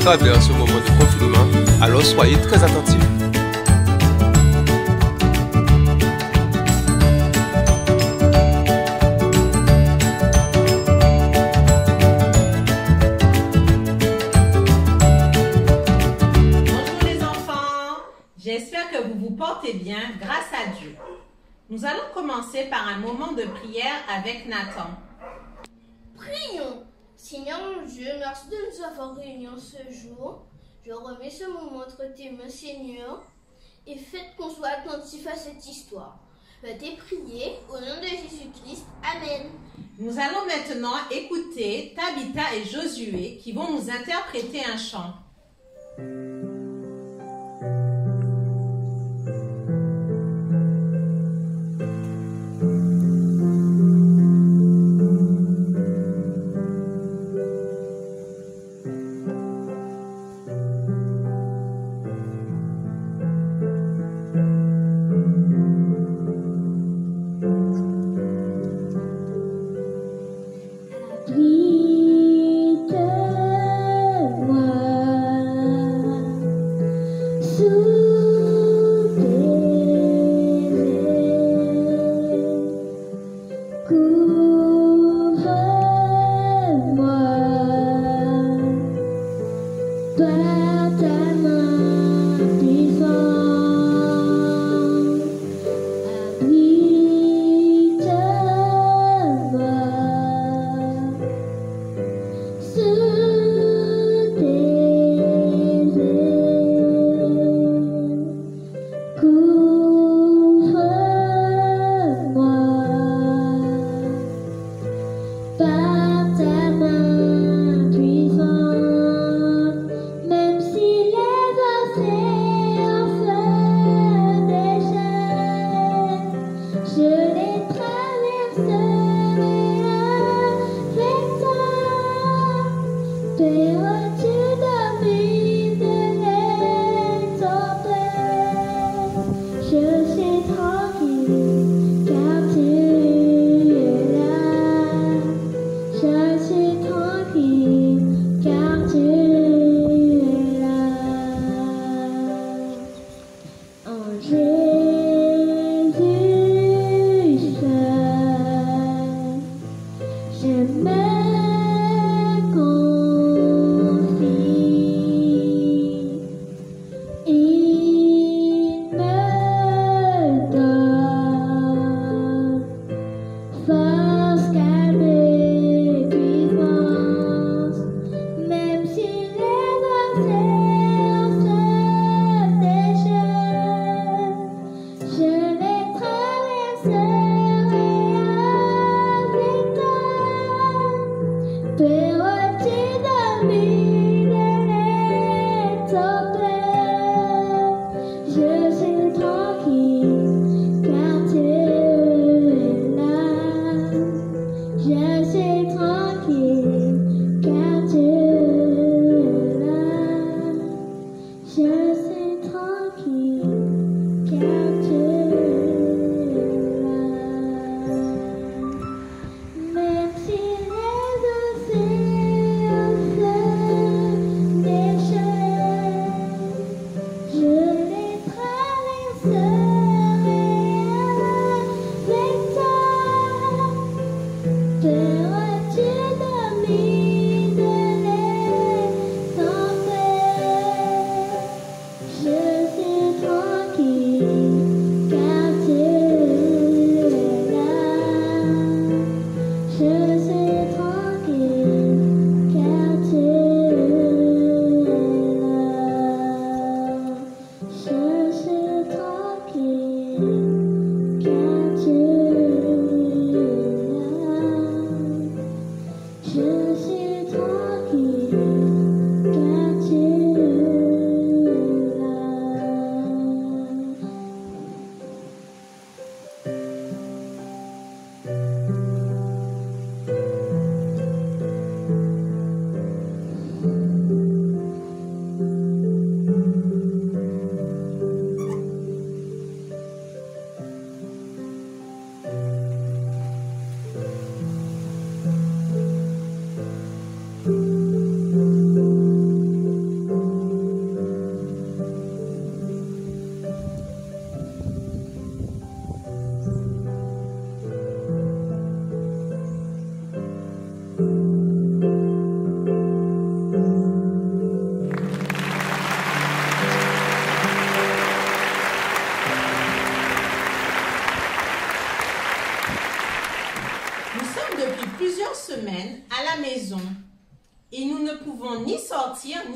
travers ce moment de confinement, alors soyez très attentifs. Bonjour les enfants, j'espère que vous vous portez bien grâce à Dieu. Nous allons commencer par un moment de prière avec Nathan. Prions. Seigneur mon Dieu, merci de nous avoir réunis en ce jour. Je remets ce moment entre tes mains, Seigneur, et faites qu'on soit attentif à cette histoire. Veuillez prier au nom de Jésus-Christ. Amen. Nous allons maintenant écouter Tabitha et Josué qui vont nous interpréter un chant.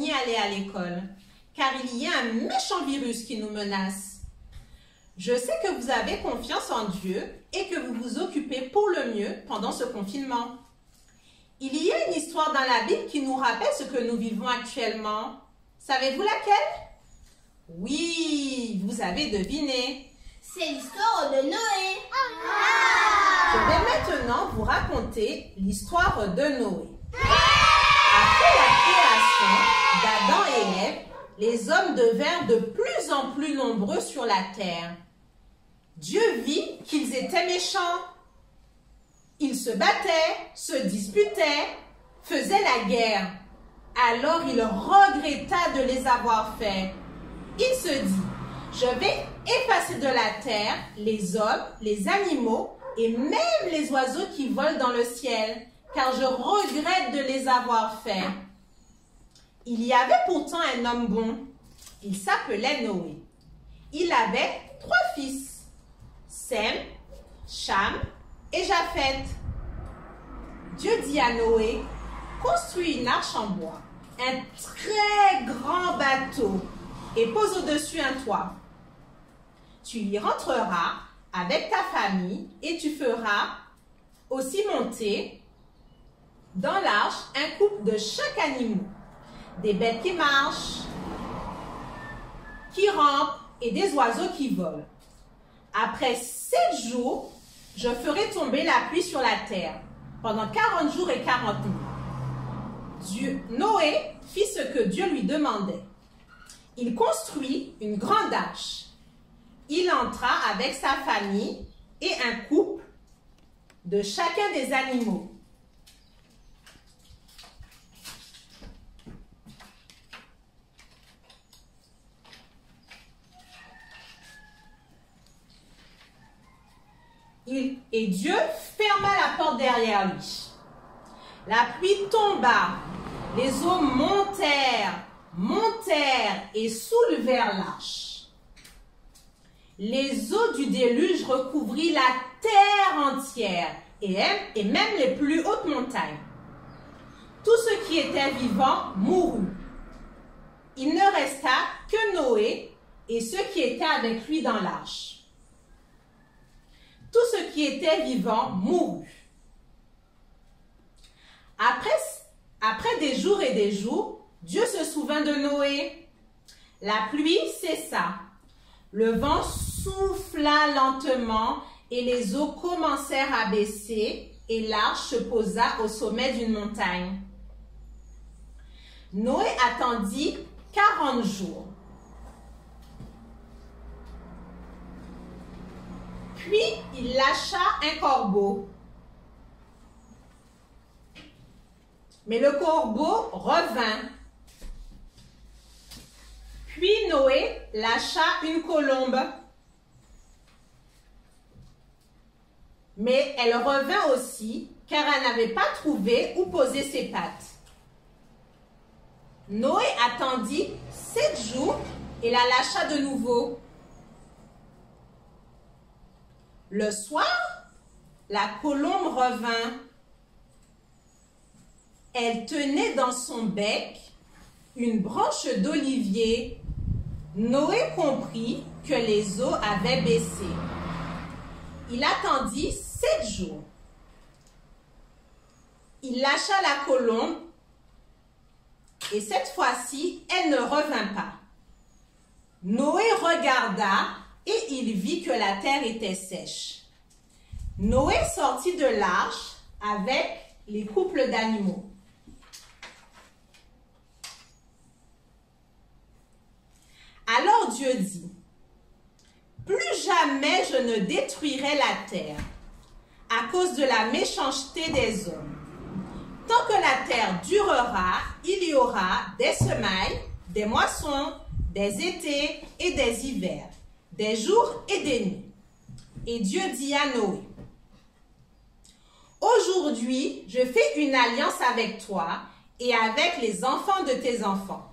ni aller à l'école, car il y a un méchant virus qui nous menace. Je sais que vous avez confiance en Dieu et que vous vous occupez pour le mieux pendant ce confinement. Il y a une histoire dans la Bible qui nous rappelle ce que nous vivons actuellement. Savez-vous laquelle? Oui, vous avez deviné. C'est l'histoire de Noé. Je vais maintenant vous raconter l'histoire de Noé. Après la création d'Adam et Ève, les hommes devinrent de plus en plus nombreux sur la terre. Dieu vit qu'ils étaient méchants. Ils se battaient, se disputaient, faisaient la guerre. Alors il regretta de les avoir faits. Il se dit, je vais effacer de la terre les hommes, les animaux et même les oiseaux qui volent dans le ciel, car je regrette de les avoir faits. Il y avait pourtant un homme bon. Il s'appelait Noé. Il avait 3 fils, Sem, Cham et Japheth. Dieu dit à Noé, construis une arche en bois, un très grand bateau, et pose au-dessus un toit. Tu y rentreras avec ta famille et tu feras aussi monter dans l'arche un couple de chaque animal, des bêtes qui marchent, qui rampent et des oiseaux qui volent. Après 7 jours, je ferai tomber la pluie sur la terre pendant 40 jours et 40 nuits. Noé fit ce que Dieu lui demandait. Il construit une grande arche. Il entra avec sa famille et un couple de chacun des animaux. Et Dieu ferma la porte derrière lui. La pluie tomba, les eaux montèrent et soulevèrent l'arche. Les eaux du déluge recouvrirent la terre entière et même les plus hautes montagnes. Tout ce qui était vivant mourut. Il ne resta que Noé et ceux qui étaient avec lui dans l'arche. Tout ce qui était vivant mourut. Après des jours et des jours, Dieu se souvint de Noé. La pluie cessa. Le vent souffla lentement et les eaux commencèrent à baisser et l'arche se posa au sommet d'une montagne. Noé attendit 40 jours. Puis il lâcha un corbeau. Mais le corbeau revint. Puis Noé lâcha une colombe. Mais elle revint aussi, car elle n'avait pas trouvé où poser ses pattes. Noé attendit 7 jours et la lâcha de nouveau. Le soir, la colombe revint. Elle tenait dans son bec une branche d'olivier. Noé comprit que les eaux avaient baissé. Il attendit 7 jours. Il lâcha la colombe et cette fois-ci, elle ne revint pas. Noé regarda et il vit que la terre était sèche. Noé sortit de l'arche avec les couples d'animaux. Alors Dieu dit, « Plus jamais je ne détruirai la terre à cause de la méchanceté des hommes. Tant que la terre durera, il y aura des semailles, des moissons, des étés et des hivers, des jours et des nuits. » Et Dieu dit à Noé, « Aujourd'hui, je fais une alliance avec toi et avec les enfants de tes enfants.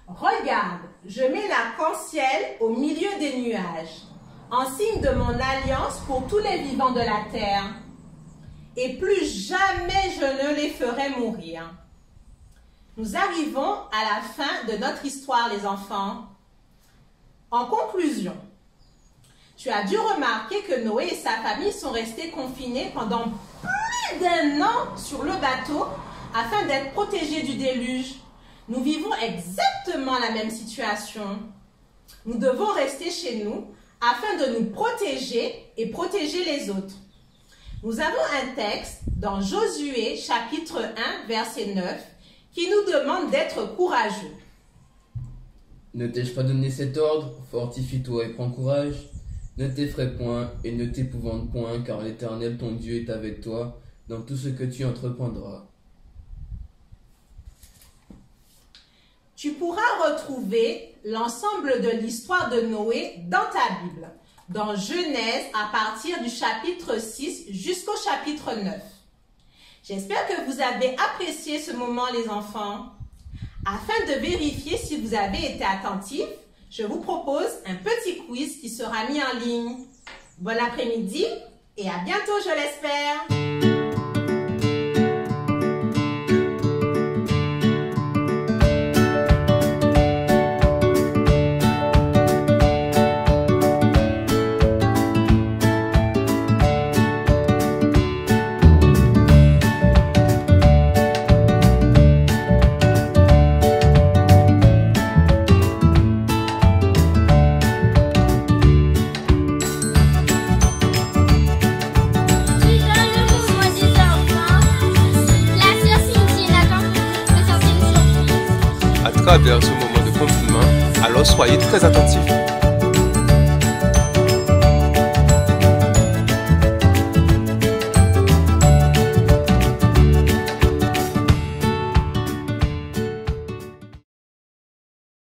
Regarde, je mets l'arc-en-ciel au milieu des nuages, en signe de mon alliance pour tous les vivants de la terre. Et plus jamais je ne les ferai mourir. Nous arrivons à la fin de notre histoire, les enfants. En conclusion, tu as dû remarquer que Noé et sa famille sont restés confinés pendant plus d'1 an sur le bateau afin d'être protégés du déluge. Nous vivons exactement la même situation. Nous devons rester chez nous afin de nous protéger et protéger les autres. Nous avons un texte dans Josué chapitre 1 verset 9 qui nous demande d'être courageux. Ne t'ai-je pas donné cet ordre? Fortifie-toi et prends courage. Ne t'effraie point et ne t'épouvante point, car l'Éternel ton Dieu est avec toi dans tout ce que tu entreprendras. Tu pourras retrouver l'ensemble de l'histoire de Noé dans ta Bible, dans Genèse à partir du chapitre 6 jusqu'au chapitre 9. J'espère que vous avez apprécié ce moment, les enfants. Afin de vérifier si vous avez été attentifs, je vous propose un petit quiz qui sera mis en ligne. Bon après-midi et à bientôt, je l'espère. À travers ce moment de confinement, alors soyez très attentifs.